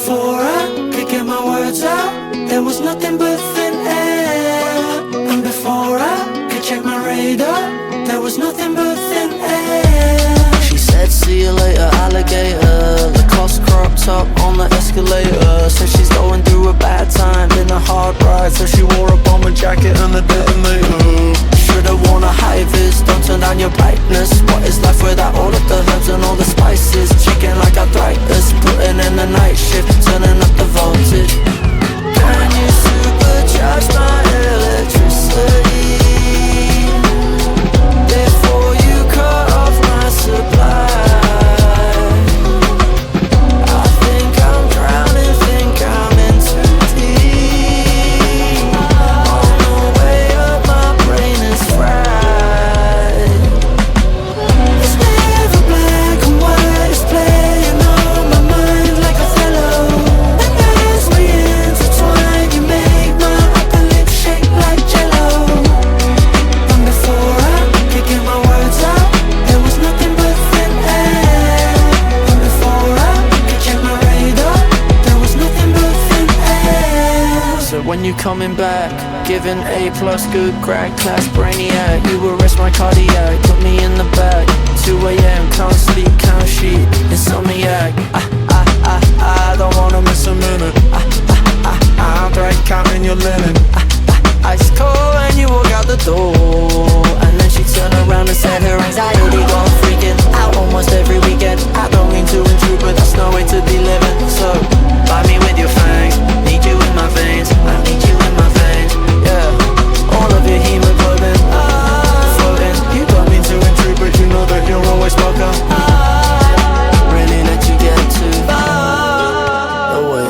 before I could get my words out, there was nothing but thin air. And before I could check my radar, there was nothing but thin air. She said see you later alligator, Lacoste crop top on the escalator. Said she's going through a bad time, been a hard ride, so she wore a bomber jacket and a detonator. Should've worn a high vis, don't turn down your brightness. What is life without all of the herbs and all the spices? Chicken like arthritis, putting in the night shift, turning up the voltage. Can you supercharge my electricity before you cut off my supply? I think I'm drowning, think I'm in too deep. On the way up, my brain is fried. It's never black and white, it's playing on my mind like Othello. And as we intertwine, you make my upper lip shake like Jello. And before I could get my words out, there was nothing but thin air. And before I could check my radar, there was nothing but thin air. So when you coming back, giving A+, good grad class brainiac, you arrest my cardiac, put me in the back. 2 AM, can't sleep, count sheep, insomniac. I don't wanna miss a minute. I'm right counting your linen. Ice cold when you walk out the door. And then she turned around and said her anxiety got freaking out almost every weekend. I don't mean to intrude, but that's no way to be living. So, bite me with your fangs, need you in my veins, I need you in my veins. Yeah, all of your hemoglobin floating. You don't mean to intrude, but you know that you're always welcome. Really let you get too far away.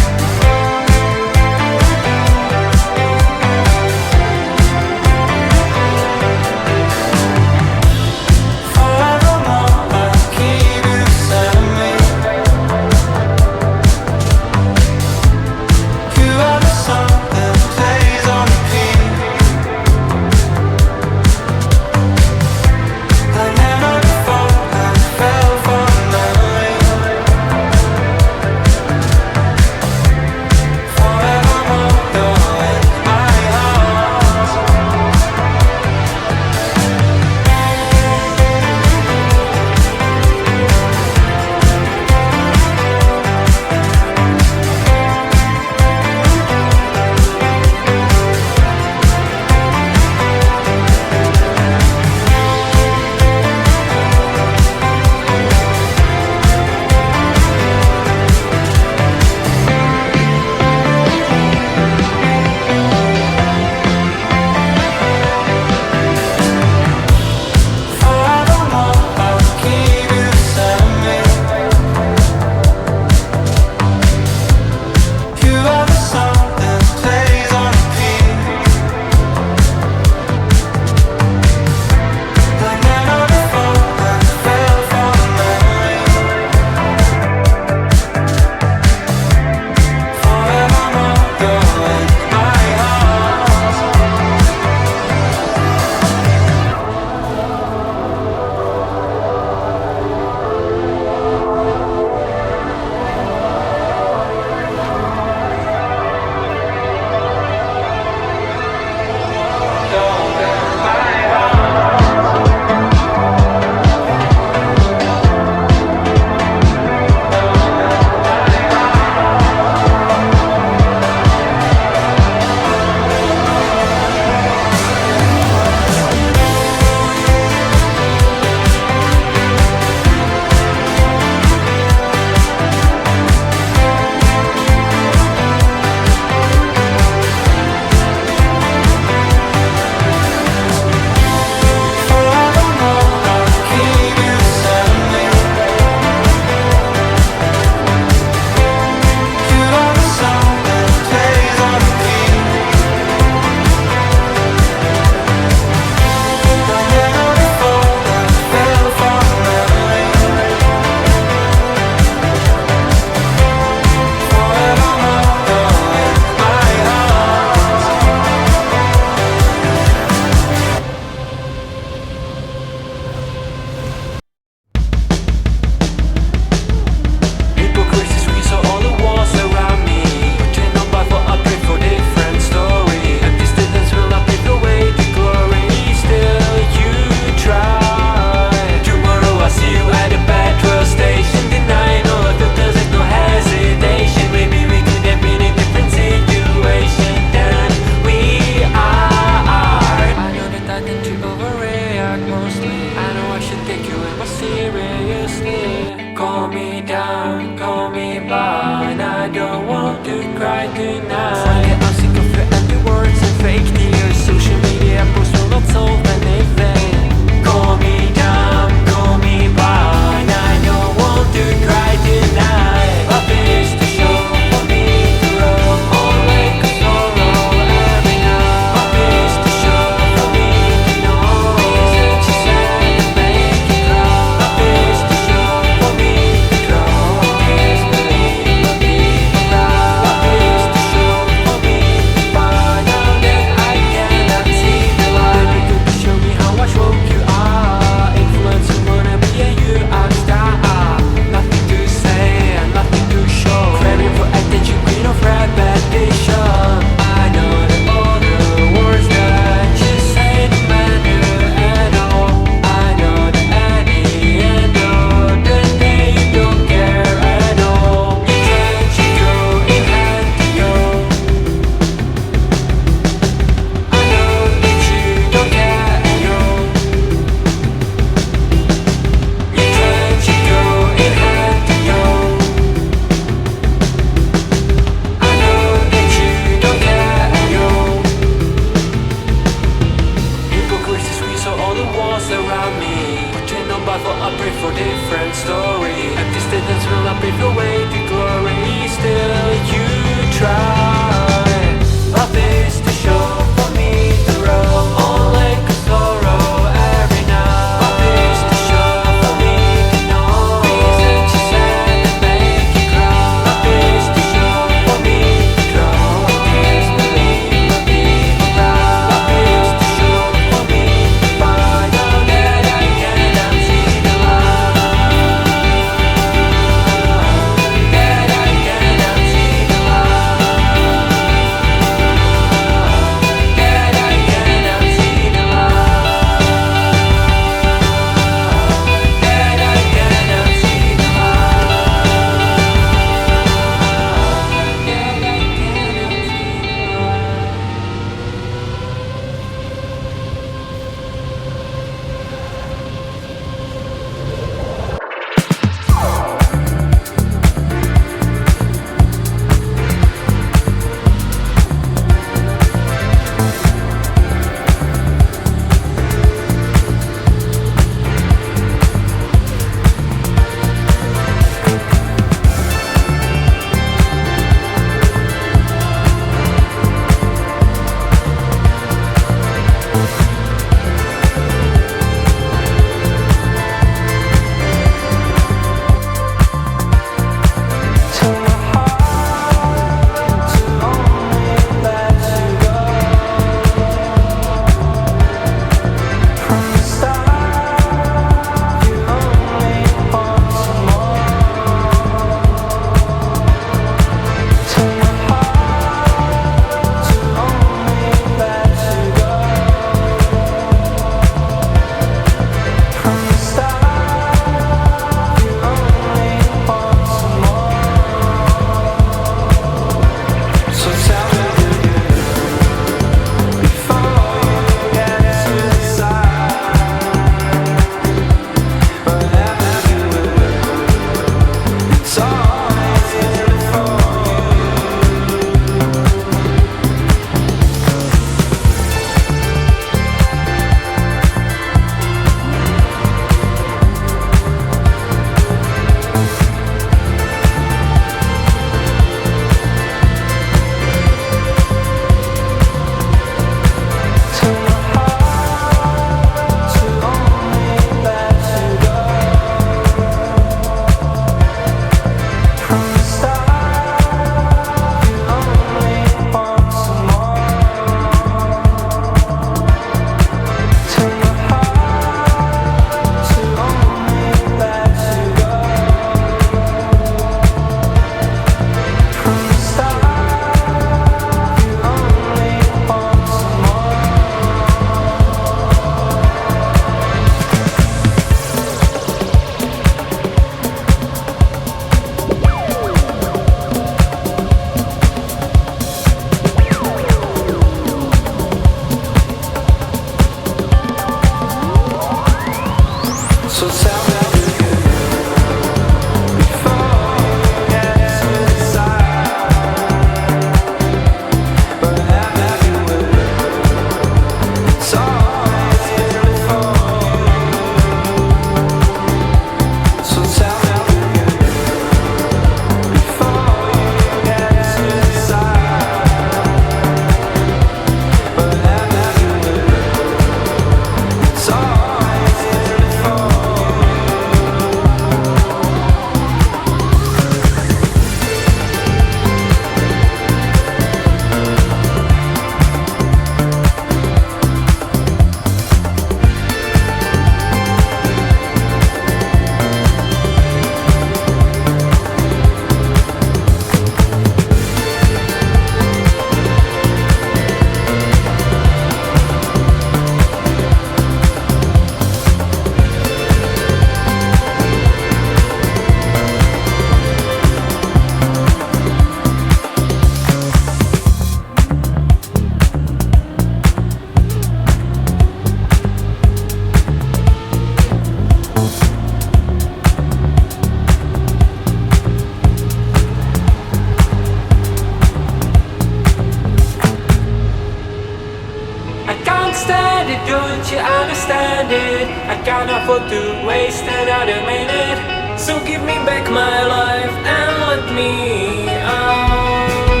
stand it, don't you understand it? I can't afford to waste another minute. So give me back my life and let me out.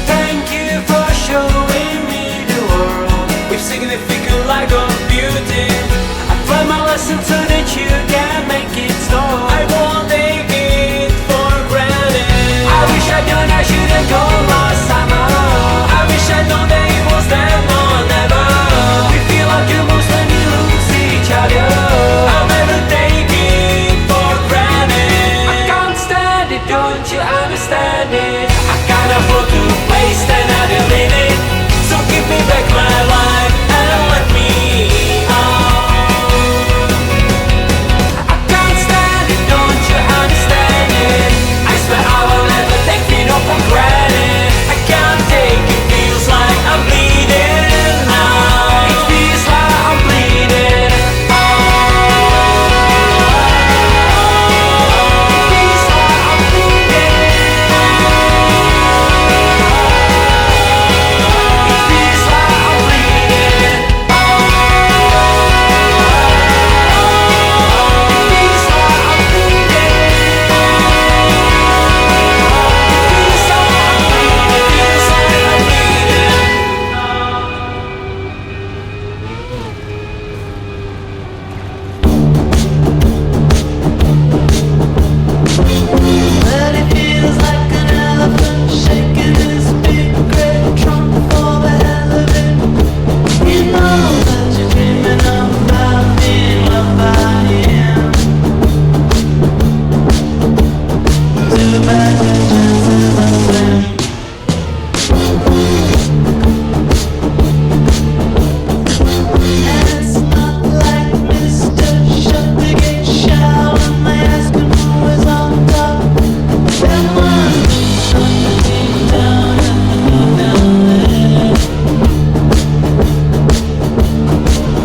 Thank you for showing me the world with significant lack of beauty. I learned my lesson so that you can make it stop. I won't take it for granted. I wish I'd known I shouldn't go last summer. I wish I'd known that it was then or never. We feel like you most when you lose each other. I'll never take it for granted. I can't stand it, don't you understand it? I can't afford to waste another minute. So give me back my life and let me out. I can't stand it, don't you understand it? I swear I will never take it all for granted. I can't take it, feels like I'm bleeding out. It feels like I'm bleeding out. It feels like I'm bleeding out. It feels like I'm bleeding But it feels like an elephant shaking his big great trunk for the hell of it. You know that you're dreaming about being loved by him. Too bad your chances are slim. And it's not like Mr. Shut the Gate shout when they ask him who is on top. Then one shut the gate down and go down there.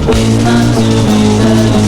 Please not to be that